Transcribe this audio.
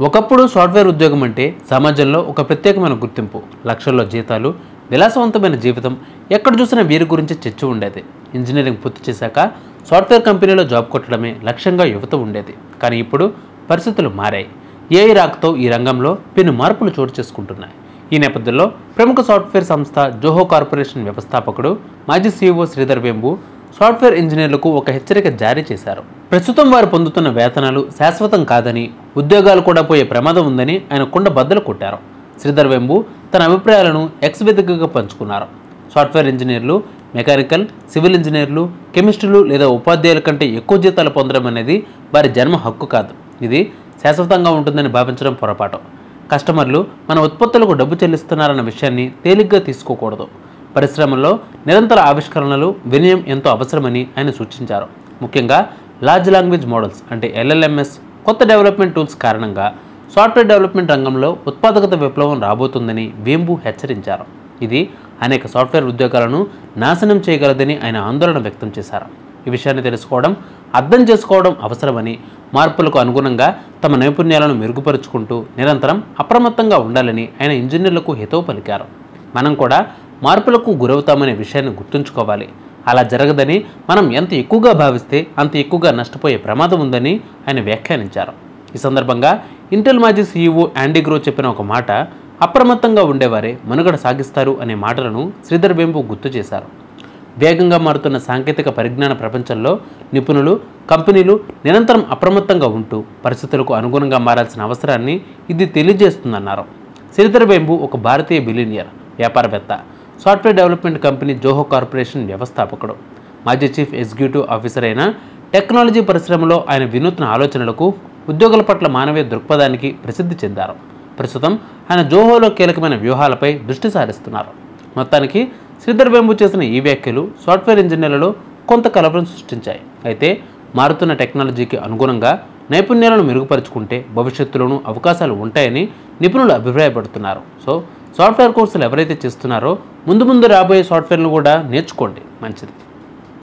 ఒకప్పుడు సాఫ్ట్వేర్ ఉద్యోగం అంటే సమాజంలో ఒక ప్రత్యేకమైన గుర్తింపు, లక్షల్లో జీతాలు, విలాసవంతమైన జీవితం, ఎక్కడ చూసినా వీరి గురించి చర్చ ఉండేది. ఇంజనీరింగ్ పూర్తి చేశాక సాఫ్ట్వేర్ కంపెనీలో జాబ్ కొట్టడమే లక్ష్యంగా యువత ఉండేది. కానీ ఇప్పుడు పరిస్థితులు మారాయి. ఏఐ రాకతో ఈ రంగంలో పెను మార్పులు చోటు చేసుకుంటున్నాయి. ఈ నేపథ్యంలో ప్రముఖ సాఫ్ట్వేర్ సంస్థ జోహో కార్పొరేషన్ వ్యవస్థాపకుడు, మాజీ CEO శ్రీధర్ వెంబు సాఫ్ట్వేర్ ఇంజనీర్లకు ఒక హెచ్చరిక జారీ చేశారు. ప్రస్తుతం వారు పొందుతున్న వేతనాలు శాశ్వతం కాదని, ఉద్యోగాలు కూడా పోయే ప్రమాదం ఉందని ఆయన కుండ బద్దలు కొట్టారు. శ్రీధర్ వెంబు తన అభిప్రాయాలను ఎక్స్ వేదికగా పంచుకున్నారు. సాఫ్ట్వేర్ ఇంజనీర్లు మెకానికల్, సివిల్ ఇంజనీర్లు, కెమిస్ట్రీలు లేదా ఉపాధ్యాయుల కంటే ఎక్కువ జీతాలు పొందడం అనేది వారి జన్మ హక్కు కాదు. ఇది శాశ్వతంగా ఉంటుందని భావించడం పొరపాటు. కస్టమర్లు మన ఉత్పత్తులకు డబ్బు చెల్లిస్తున్నారన్న విషయాన్ని తేలిగ్గా తీసుకోకూడదు. పరిశ్రమల్లో నిరంతర ఆవిష్కరణలు, వినయం ఎంతో అవసరమని ఆయన సూచించారు. ముఖ్యంగా లార్జ్ లాంగ్వేజ్ మోడల్స్ అంటే LLMS, కొత్త డెవలప్మెంట్ టూల్స్ కారణంగా సాఫ్ట్వేర్ డెవలప్మెంట్ రంగంలో ఉత్పాదకత విప్లవం రాబోతుందని వేంబు హెచ్చరించారు. ఇది అనేక సాఫ్ట్వేర్ ఉద్యోగాలను నాశనం చేయగలదని ఆయన ఆందోళన వ్యక్తం చేశారు. ఈ విషయాన్ని తెలుసుకోవడం, అర్థం చేసుకోవడం అవసరమని, మార్పులకు అనుగుణంగా తమ నైపుణ్యాలను మెరుగుపరుచుకుంటూ నిరంతరం అప్రమత్తంగా ఉండాలని ఆయన ఇంజనీర్లకు హితవు పలికారు. మనం కూడా మార్పులకు గురవుతామనే విషయాన్ని గుర్తుంచుకోవాలి. అలా జరగదని మనం ఎంత ఎక్కువగా భావిస్తే అంత ఎక్కువగా నష్టపోయే ప్రమాదం ఉందని ఆయన వ్యాఖ్యానించారు. ఈ సందర్భంగా ఇంటెల్ మాజీ CEO యాండీ గ్రో చెప్పిన ఒక మాట, అప్రమత్తంగా ఉండేవారే మనుగడ సాగిస్తారు అనే మాటలను శ్రీధర్ వెంబు గుర్తు చేశారు. వేగంగా మారుతున్న సాంకేతిక పరిజ్ఞాన ప్రపంచంలో నిపుణులు, కంపెనీలు నిరంతరం అప్రమత్తంగా ఉంటూ పరిస్థితులకు అనుగుణంగా మారాల్సిన అవసరాన్ని ఇది తెలియజేస్తుందన్నారు. శ్రీధర్ వెంబు ఒక భారతీయ బిలియనియర్, వ్యాపారవేత్త, software development company Zoho corporation వ్యవస్థాపకుడు, మాజీ చీఫ్ ఎగ్జిక్యూటివ్ ఆఫీసర్ అయిన టెక్నాలజీ పరిశ్రమలో ఆయన వినూత్న ఆలోచనలకు, ఉద్యోగుల పట్ల మానవీయ దృక్పథానికి ప్రసిద్ధి చెందారు. ప్రస్తుతం ఆయన జోహోలో కీలకమైన వ్యూహాలపై దృష్టి సారిస్తున్నారు. మొత్తానికి శ్రీధర్ వెంబు చేసిన ఈ వ్యాఖ్యలు సాఫ్ట్వేర్ ఇంజనీర్లలో కొంత కలవరం సృష్టించాయి. అయితే మారుతున్న టెక్నాలజీకి అనుగుణంగా నైపుణ్యాలను మెరుగుపరుచుకుంటే భవిష్యత్తులోనూ అవకాశాలు ఉంటాయని నిపుణులు అభిప్రాయపడుతున్నారు. సో సాఫ్ట్వేర్ కోర్సులు ఎవరైతే చేస్తున్నారో ముందు రాబోయే సాఫ్ట్వేర్ను కూడా నేర్చుకోండి, మంచిది.